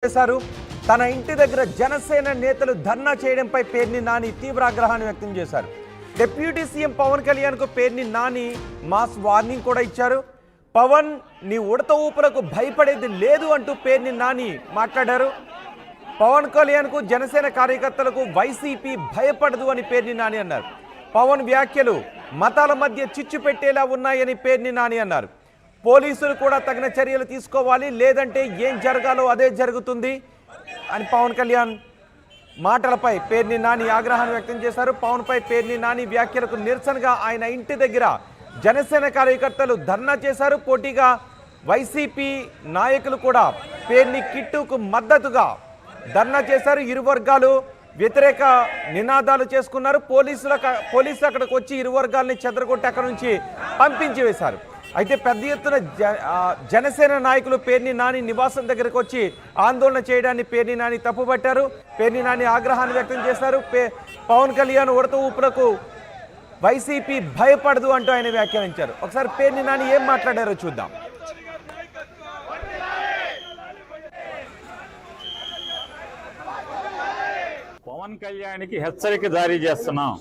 చేశారు. తన ఇంటి దగ్గర జనసేన నేతలు ధర్నా చేయడంపై పేర్ని నాని తీవ్ర ఆగ్రహాన్ని వ్యక్తం చేశారు. డిప్యూటీ సీఎం పవన్ కళ్యాణ్కు పేర్ని నాని మాస్ వార్నింగ్ కూడా ఇచ్చారు. పవన్ నీ ఉడత ఊపులకు భయపడేది లేదు అంటూ పేర్ని నాని మాట్లాడారు. పవన్ కళ్యాణ్కు జనసేన కార్యకర్తలకు వైసీపీ భయపడదు అని పేర్ని నాని అన్నారు. పవన్ వ్యాఖ్యలు మతాల మధ్య చిచ్చు పెట్టేలా ఉన్నాయని పేర్ని నాని అన్నారు. పోలీసులు కూడా తగిన చర్యలు తీసుకోవాలి, లేదంటే ఏం జరగాలో అదే జరుగుతుంది అని పవన్ కళ్యాణ్ మాటలపై పేర్ని నాని ఆగ్రహాన్ని వ్యక్తం చేశారు. పవన్పై పేర్ని నాని వ్యాఖ్యలకు నిరసనగా ఆయన ఇంటి దగ్గర జనసేన కార్యకర్తలు ధర్నా చేశారు. పోటీగా వైసీపీ నాయకులు కూడా పేర్ని కిట్టుకు మద్దతుగా ధర్నా చేశారు. ఇరు వర్గాలు వ్యతిరేక నినాదాలు చేసుకున్నారు. పోలీసులు అక్కడికి వచ్చి ఇరు వర్గాలని చెదరగొట్టి అక్కడ నుంచి పంపించి వేశారు. అయితే పెద్ద ఎత్తున జనసేన నాయకులు పేర్ని నాని నివాసం దగ్గరకు వచ్చి ఆందోళన చేయడాన్ని పేర్ని నాని తప్పుపట్టారు. పేర్ని నాని ఆగ్రహాన్ని వ్యక్తం చేశారు. పవన్ కళ్యాణ్ ఉడత ఊపులకు వైసీపీ భయపడదు అంటూ ఆయన వ్యాఖ్యానించారు. ఒకసారి పేర్ని నాని ఏం మాట్లాడారో చూద్దాం. పవన్ కళ్యాణ్కి హెచ్చరిక జారీ చేస్తున్నాం.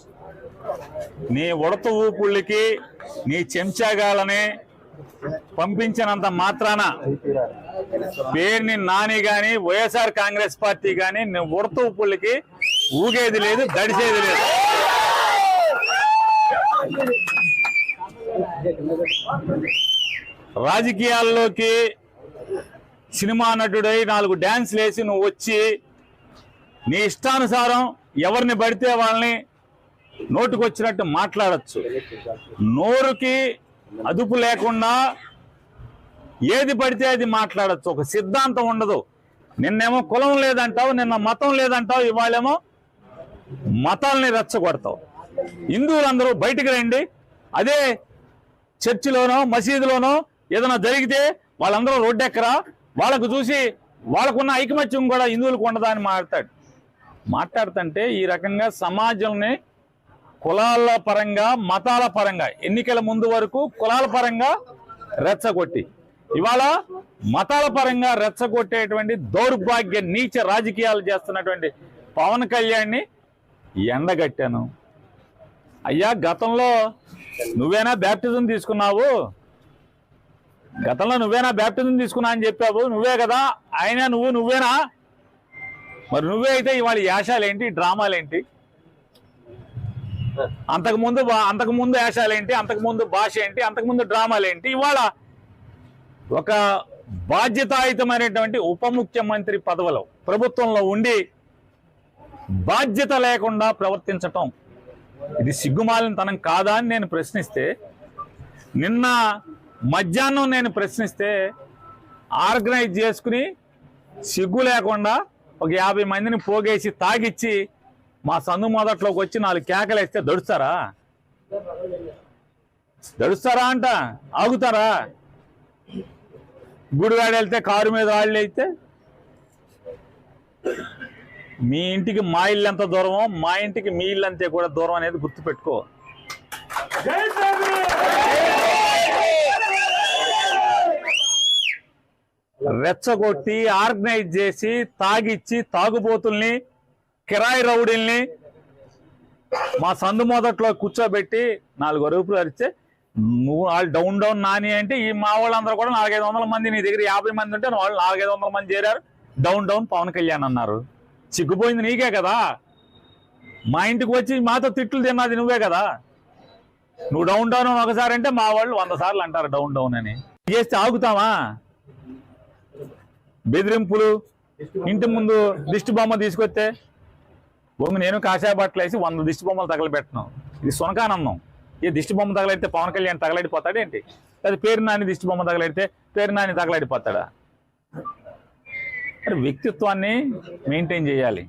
నీ ఉడత ఊపుళ్ళకి నీ చెంచాగాలని పంపించినంత మాత్రాన పేర్ని నాని గాని వైఎస్ఆర్ కాంగ్రెస్ పార్టీ గాని నీ ఉడత ఊపుళ్ళకి ఊగేది లేదు, దడిసేది లేదు. రాజకీయాల్లోకి సినిమా నటుడై 4 డ్యాన్స్లు వేసి నువ్వు వచ్చి నీ ఇష్టానుసారం ఎవరిని పడితే వాళ్ళని నోటుకొచ్చినట్టు మాట్లాడచ్చు. నోరుకి అదుపు లేకుండా ఏది పడితే అది మాట్లాడచ్చు. ఒక సిద్ధాంతం ఉండదు. నిన్నేమో కులం లేదంటావు, నిన్న మతం లేదంటావు, ఇవాళేమో మతాలని రెచ్చగొడతావు. హిందువులందరూ బయటికి రండి, అదే చర్చిలోనో మసీదులోనో ఏదైనా జరిగితే వాళ్ళందరూ రోడ్డెక్కరా, వాళ్ళకు చూసి వాళ్ళకున్న ఐకమత్యం కూడా హిందువులకు ఉండదా అని మాట్లాడుతుంటే ఈ రకంగా సమాజంని కులాల పరంగా మతాల పరంగా ఎన్నికల ముందు వరకు కులాల పరంగా రెచ్చగొట్టి ఇవాళ మతాల పరంగా రెచ్చగొట్టేటువంటి దౌర్భాగ్య నీచ రాజకీయాలు చేస్తున్నటువంటి పవన్ కళ్యాణ్ని ఎండగట్టాను. అయ్యా, గతంలో నువ్వేనా బ్యాప్టిజం తీసుకున్నావు? గతంలో నువ్వేనా బ్యాప్టిజం తీసుకున్నా అని చెప్పావు, నువ్వే కదా ఆయన, నువ్వేనా? మరి నువ్వే అయితే ఇవాళ యాషాలేంటి, డ్రామాలేంటి? అంతకుముందు యాషాలేంటి, అంతకుముందు భాష ఏంటి, అంతకుముందు డ్రామాలేంటి? ఇవాళ ఒక బాధ్యతాయుతమైనటువంటి ఉప ముఖ్యమంత్రి పదవిలో ప్రభుత్వంలో ఉండి బాధ్యత లేకుండా ప్రవర్తించటం ఇది సిగ్గుమాలినతనం కాదా అని నేను ప్రశ్నిస్తే, నిన్న మధ్యాహ్నం నేను ప్రశ్నిస్తే ఆర్గనైజ్ చేసుకుని సిగ్గు లేకుండా ఒక 50 మందిని పోగేసి తాగిచ్చి మా సందు మొదట్లోకి వచ్చి 4 కేకలేస్తే దడుస్తారా అంట? ఆగుతారా? గుడివాడ వెళ్తే కారు మీద వాళ్ళు అయితే మీ ఇంటికి మా ఇల్లు ఎంత దూరమో మా ఇంటికి మీ ఇల్లు అంతే కూడా దూరం అనేది గుర్తుపెట్టుకో. రెచ్చగొట్టి ఆర్గనైజ్ చేసి తాగిచ్చి తాగుబోతుల్ని కిరాయి రౌడీల్ని మా సందు మొదట్లో కూర్చోబెట్టి 4 అరుపులు అరిస్తే నువ్వు వాళ్ళు డౌన్ నాని అంటే ఈ మా వాళ్ళందరూ కూడా 400-500 మంది, నీ దగ్గర 50 మంది ఉంటే వాళ్ళు 400-500 మంది చేరారు, డౌన్ పవన్ కళ్యాణ్ అన్నారు. సిగ్గుపోయింది నీకే కదా. మా ఇంటికి వచ్చి మాతో తిట్లు తిన్నది నువ్వే కదా. నువ్వు డౌన్ ఒకసారి అంటే మా వాళ్ళు 100 సార్లు అంటారు డౌన్ అని. చేస్తే ఆగుతావా? బెదిరింపులు, ఇంటి ముందు దిష్టి బొమ్మ తీసుకొస్తే నేను కాషాయ బట్టలు వేసి 100 దిష్టి బొమ్మలు తగలబెట్టను. ఇది సునకానందం. ఈ దిష్టి బొమ్మ తగలడితే పవన్ కళ్యాణ్ తగలడిపోతాడేంటి? అది పేరు నాని దిష్టి బొమ్మ తగలడితే పేరు నాని తగలడిపోతాడా? మరి వ్యక్తిత్వాన్ని మెయింటైన్ చేయాలి.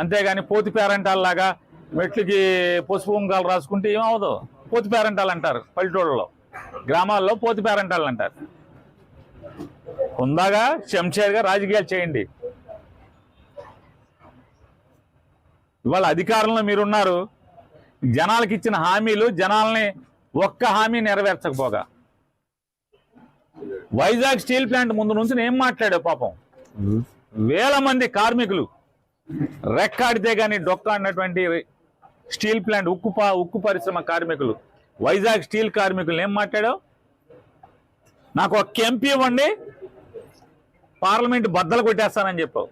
అంతేగాని పోతి పేరంటాల్లాగా మెట్లకి పసుపు కుంకాలు రాసుకుంటే ఏమవదు. పోతి పేరంటాలు అంటారు పల్లెటూళ్ళలో, గ్రామాల్లో పోతి పేరంటాలు అంటారు. హుందాగా శంషేర్గా రాజకీయాలు చేయండి. ఇవాళ అధికారంలో మీరున్నారు, జనాలకు ఇచ్చిన హామీలు జనాల్ని ఒక్క హామీ నెరవేర్చకపోగా వైజాగ్ స్టీల్ ప్లాంట్ ముందు నుంచి ఏం మాట్లాడావు? పాపం వేల మంది కార్మికులు రెక్కాడితే కానీ డొక్కాడినటువంటి స్టీల్ ప్లాంట్ ఉక్కు పరిశ్రమ కార్మికులు, వైజాగ్ స్టీల్ కార్మికులు ఏం మాట్లాడావు? నాకు ఒక ఎంపీ ఇవ్వండి, పార్లమెంట్ బద్దలు కొట్టేస్తానని చెప్పావు.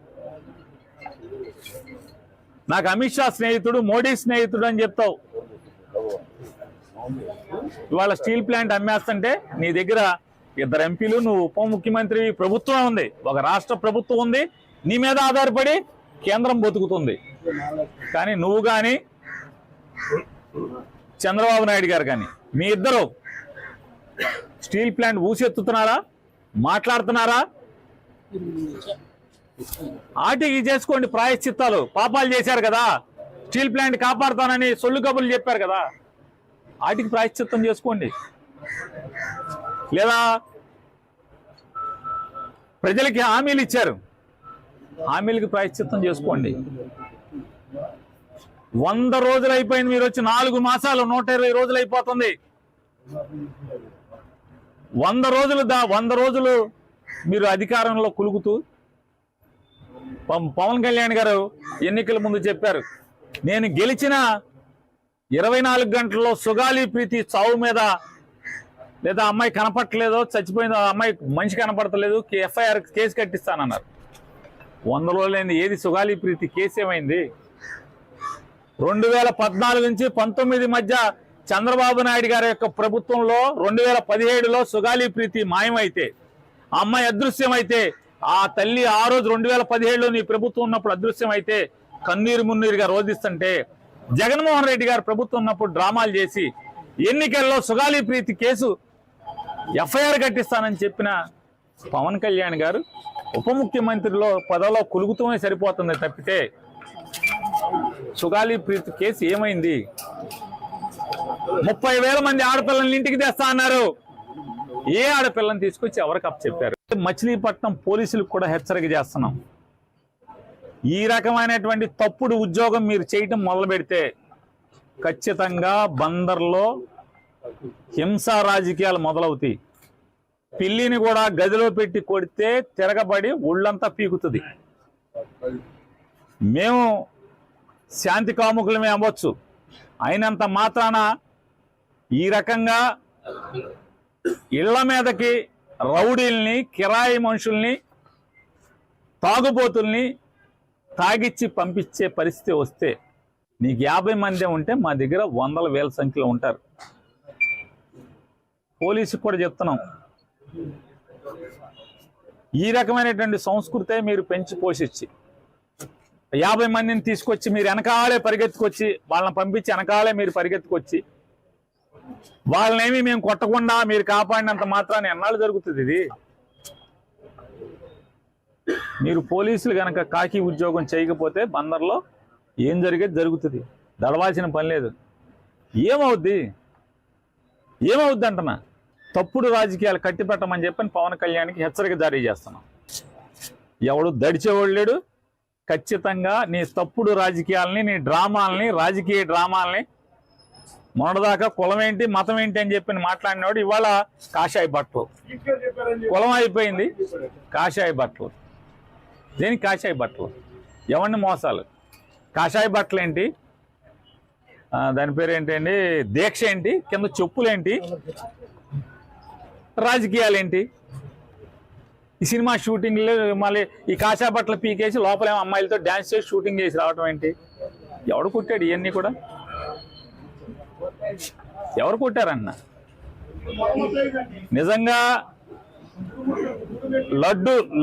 నాకు అమిత్ షా స్నేహితుడు, మోడీ స్నేహితుడు అని చెప్తావు. ఇవాళ స్టీల్ ప్లాంట్ అమ్మేస్తుంటే నీ దగ్గర 2 ఎంపీలు, నువ్వు ఉప ముఖ్యమంత్రి, ప్రభుత్వం ఉంది, ఒక రాష్ట్ర ప్రభుత్వం ఉంది, నీ మీద ఆధారపడి కేంద్రం బతుకుతుంది. కానీ నువ్వు కానీ చంద్రబాబు నాయుడు గారు కానీ మీ ఇద్దరు స్టీల్ ప్లాంట్ ఊసెత్తుతున్నారా, మాట్లాడుతున్నారా? ఆటికి చేసుకోండి ప్రాయశ్చిత్తాలు. పాపాలు చేశారు కదా, స్టీల్ ప్లాంట్ కాపాడుతానని సొల్లు కబుర్లు చెప్పారు కదా, ఆటికి ప్రాయశ్చిత్తం చేసుకోండి. లేదా ప్రజలకి హామీలు ఇచ్చారు, హామీలకి ప్రాయశ్చిత్తం చేసుకోండి. 100 రోజులు అయిపోయింది, మీరు వచ్చి 4 మాసాలు, 120 రోజులు అయిపోతుంది. 100 రోజులు మీరు అధికారంలో కులుకుతూ, పవన్ కళ్యాణ్ గారు ఎన్నికల ముందు చెప్పారు, నేను గెలిచిన 24 గంటల్లో సుగాలి ప్రీతి చావు మీద, లేదా అమ్మాయి కనపడలేదో, చచ్చిపోయిందో, అమ్మాయి మనిషి కనపడతలేదు, ఎఫ్ఐఆర్ కేసు కట్టిస్తానన్నారు. 100 రోజులైంది, ఏది సుగాలి ప్రీతి కేసు ఏమైంది? 2014 నుంచి 19 మధ్య చంద్రబాబు నాయుడు గారి యొక్క ప్రభుత్వంలో 2017లో సుగాలి ప్రీతి మాయమైతే, ఆ అమ్మాయి అదృశ్యమైతే, ఆ తల్లి ఆ రోజు 2017లో నీ ప్రభుత్వం ఉన్నప్పుడు అదృశ్యమైతే కన్నీరు మున్నీరుగా రోధిస్తుంటే, జగన్మోహన్ రెడ్డి గారు ప్రభుత్వం ఉన్నప్పుడు డ్రామాలు చేసి ఎన్నికల్లో సుగాలి ప్రీతి కేసు ఎఫ్ఐఆర్ కట్టిస్తానని చెప్పిన పవన్ కళ్యాణ్ గారు ఉప ముఖ్యమంత్రిలో పదవిలో కులుగుతూనే సరిపోతుంది తప్పితే సుగాలి ప్రీతి కేసు ఏమైంది? 30,000 మంది ఆడపిల్లల్ని ఇంటికి తెస్తా అన్నారు. ఏ ఆడపిల్లని తీసుకొచ్చి ఎవరికి అప్పు చెప్పారు? మచిలీపట్నం పోలీసులకు కూడా హెచ్చరిక చేస్తున్నాం, ఈ రకమైనటువంటి తప్పుడు ఉద్యోగం మీరు చేయటం మొదలు పెడితే ఖచ్చితంగా బందర్లో హింసా రాజకీయాలు మొదలవుతాయి. పిల్లిని కూడా గదిలో పెట్టి కొడితే తిరగబడి ఒళ్ళంతా పీకుతుంది. మేము శాంతి కాముకులమే అవ్వచ్చు, అయినంత మాత్రాన ఈ రకంగా ఇళ్ల మీదకి రౌడీల్ని, కిరాయి మనుషుల్ని, తాగుబోతుల్ని తాగిచ్చి పంపించే పరిస్థితి వస్తే, నీకు 50 మంది ఉంటే మా దగ్గర 100,000 సంఖ్యలో ఉంటారు. పోలీసుకు కూడా చెప్తున్నాం, ఈ రకమైనటువంటి సంస్కృతే మీరు పెంచి పోషించి 50 మందిని తీసుకొచ్చి మీరు వెనకాలే పరిగెత్తుకొచ్చి, వాళ్ళని పంపించి వెనకాలే మీరు పరిగెత్తుకొచ్చి, వాళ్ళనేమి మేము కొట్టకుండా మీరు కాపాడినంత మాత్రాన్ని ఎన్నాళ్ళు జరుగుతుంది ఇది? మీరు పోలీసులు కనుక కాకి ఉద్యోగం చేయకపోతే బందర్లో ఏం జరిగేది జరుగుతుంది, దడవాల్సిన పని లేదు. ఏమవుద్ది అంటున్నా? తప్పుడు రాజకీయాలు కట్టిపెట్టమని చెప్పని పవన్ కళ్యాణ్కి హెచ్చరిక జారీ చేస్తున్నాం. ఎవడు దడిచేవాడు లేడు. ఖచ్చితంగా నీ తప్పుడు రాజకీయాలని, నీ డ్రామాలని, రాజకీయ డ్రామాలని, మొన్నటిదాకా కులం ఏంటి మతం ఏంటి అని చెప్పి మాట్లాడినవాడు ఇవాళ కాషాయ బట్టలు. కులం అయిపోయింది, కాషాయ బట్టలు. దేనికి కాషాయ బట్టలు? ఎవరిని మోసాలు? కాషాయ బట్టలు ఏంటి, దాని పేరు ఏంటండి, దీక్ష ఏంటి, కింద చెప్పులేంటి, రాజకీయాలు ఏంటి? ఈ సినిమా షూటింగ్లు మళ్ళీ ఈ కాషాయ బట్టలు పీకేసి లోపలేమో అమ్మాయిలతో డ్యాన్స్ చేసి షూటింగ్ చేసి రావటం ఏంటి? ఎవడు కొట్టాడు ఇవన్నీ కూడా? ఎవరు కొట్టారన్న? నిజంగా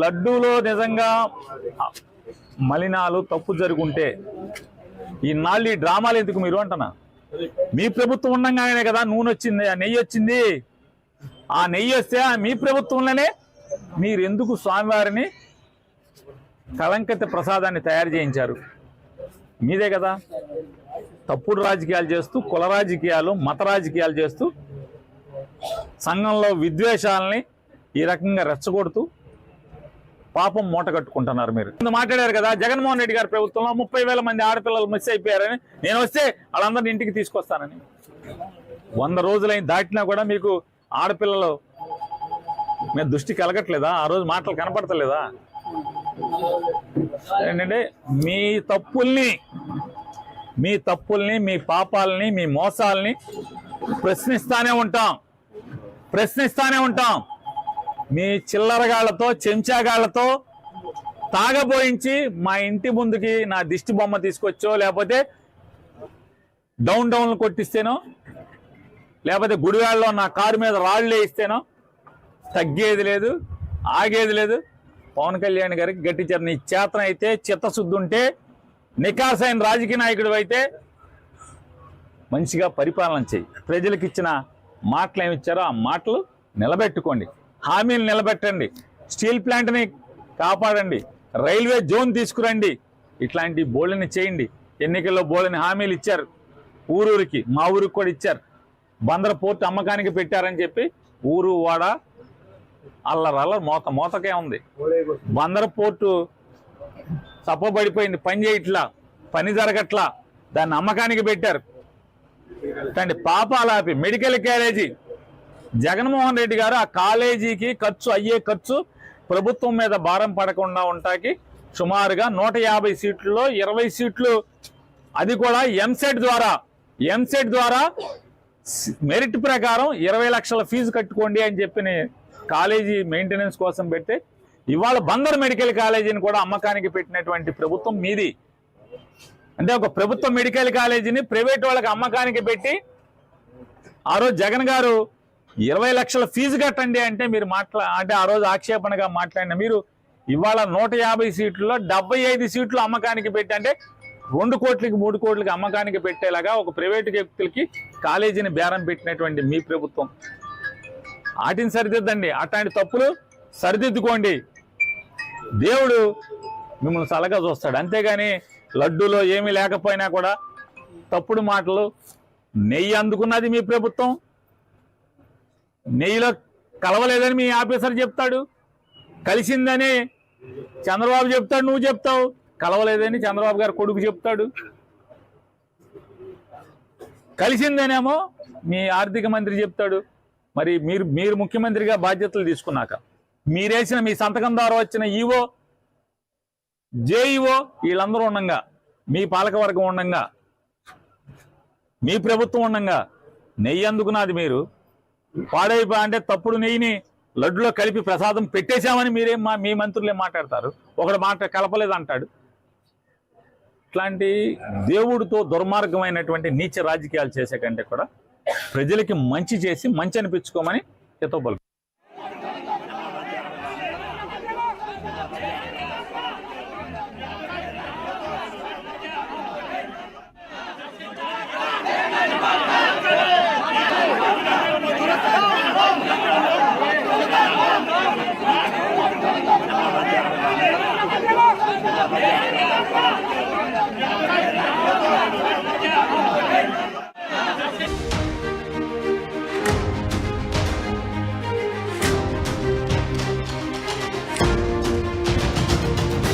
లడ్డూలో నిజంగా మలినాలు తప్పు జరుగుంటే ఈ నాళ్ళు ఈ డ్రామాలు ఎందుకు మీరు అంటున్నా? మీ ప్రభుత్వం ఉండగానే కదా నూనె వచ్చింది, ఆ నెయ్యి వచ్చింది. ఆ నెయ్యి వస్తే మీ ప్రభుత్వంలోనే మీరు ఎందుకు స్వామివారిని కళంకిత ప్రసాదాన్ని తయారు చేయించారు? మీదే కదా. తప్పుడు రాజకీయాలు చేస్తూ, కుల రాజకీయాలు, మత రాజకీయాలు చేస్తూ, సంఘంలో విద్వేషాలని ఈ రకంగా రెచ్చగొడుతూ పాపం మూట కట్టుకుంటున్నారు. మీరు మాట్లాడారు కదా, జగన్మోహన్ రెడ్డి గారి ప్రభుత్వంలో 30,000 మంది ఆడపిల్లలు మిస్ అయిపోయారని, నేను వస్తే వాళ్ళందరినీ ఇంటికి తీసుకొస్తానని. 100 రోజులైన దాటినా కూడా మీకు ఆడపిల్లలు మీద దృష్టి కలగట్లేదా? ఆ రోజు మాటలు కనపడతలేదా? ఏంటంటే మీ తప్పుల్ని మీ పాపాలని మీ మోసాలని ప్రశ్నిస్తానే ఉంటాం. మీ చిల్లరగాళ్లతో చెంచాగాళ్లతో తాగబోయించి మా ఇంటి ముందుకి నా దిష్టి బొమ్మ తీసుకొచ్చో, లేకపోతే డౌన్లు కొట్టిస్తేనో, లేకపోతే గుడివాడలో నా కారు మీద రాళ్ళు వేయిస్తేనో తగ్గేది లేదు, ఆగేది లేదు. పవన్ కళ్యాణ్ గారికి గట్టి నీ చేతన అయితే, చిత్తశుద్ధి ఉంటే, నికాసైన రాజకీయ నాయకుడు అయితే మంచిగా పరిపాలన చేయి. ప్రజలకు ఇచ్చిన మాటలు ఏమిచ్చారో ఆ మాటలు నిలబెట్టుకోండి, హామీలు నిలబెట్టండి, స్టీల్ ప్లాంట్ని కాపాడండి, రైల్వే జోన్ తీసుకురండి, ఇట్లాంటి బోళ్ళని చేయండి. ఎన్నికల్లో బోళ్ళని హామీలు ఇచ్చారు, ఊరూరికి, మా ఊరికి కూడా ఇచ్చారు. బందర పోర్టు అమ్మకానికి పెట్టారని చెప్పి ఊరు వాడ అల్లరల్ల మోతకే ఉంది. బందర పోర్టు తప్పబడిపోయింది, పని చేయట్లా, పని జరగట్లా, దాన్ని అమ్మకానికి పెట్టారు. అంటే పాపాలాపి మెడికల్ కాలేజీ జగన్మోహన్ రెడ్డి గారు ఆ కాలేజీకి అయ్యే ఖర్చు ప్రభుత్వం మీద భారం పడకుండా ఉంటాకి సుమారుగా 150 సీట్లలో 20 సీట్లు, అది కూడా ఎంసెట్ ద్వారా మెరిట్ ప్రకారం 20 లక్షల ఫీజు కట్టుకోండి అని చెప్పిన కాలేజీ మెయింటెనెన్స్ కోసం పెడితే ఇవాళ బందర్ మెడికల్ కాలేజీని కూడా అమ్మకానికి పెట్టినటువంటి ప్రభుత్వం మీది. అంటే ఒక ప్రభుత్వ మెడికల్ కాలేజీని ప్రైవేట్ వాళ్ళకి అమ్మకానికి పెట్టి ఆ రోజు జగన్ గారు 20 లక్షల ఫీజు కట్టండి అంటే మీరు అంటే ఆ రోజు ఆక్షేపణగా మాట్లాడిన మీరు ఇవాళ 150 సీట్లలో 75 సీట్లు అమ్మకానికి పెట్టి, అంటే 2 కోట్లకి 3 కోట్లకి అమ్మకానికి పెట్టేలాగా ఒక ప్రైవేటు వ్యక్తులకి కాలేజీని బేరం పెట్టినటువంటి మీ ప్రభుత్వం. వాటిని సరిదిద్దండి, అట్లాంటి తప్పులు సరిదిద్దుకోండి. దేవుడు మిమ్మల్ని చల్లగా చూస్తాడు. అంతేగాని లడ్డూలో ఏమీ లేకపోయినా కూడా తప్పుడు మాటలు, నెయ్యి అందుకున్నది మీ ప్రభుత్వం, నెయ్యిలో కలవలేదని మీ ఆఫీసర్ చెప్తాడు, కలిసిందని చంద్రబాబు చెప్తాడు, నువ్వు చెప్తావు, కలవలేదని చంద్రబాబు గారు కొడుకు చెప్తాడు, కలిసిందనేమో మీ ఆర్థిక మంత్రి చెప్తాడు. మరి మీరు ముఖ్యమంత్రిగా బాధ్యతలు తీసుకున్నాక మీరేసిన మీ సంతకం ద్వారా వచ్చిన ఈవో, జేఈఓ వీళ్ళందరూ ఉండంగా, మీ పాలకవర్గం ఉండంగా, మీ ప్రభుత్వం ఉండంగా నెయ్యి అందుకున్నది మీరు అంటే తప్పుడు నెయ్యిని లడ్డులో కలిపి ప్రసాదం పెట్టేశామని మీ మంత్రులు ఏం మాట్లాడతారు? ఒకడు మాట కలపలేదు అంటాడు. ఇట్లాంటి దేవుడితో దుర్మార్గమైనటువంటి నీచ రాజకీయాలు చేసే కంటే కూడా ప్రజలకి మంచి చేసి మంచి అనిపించుకోమని హితవు Yeah.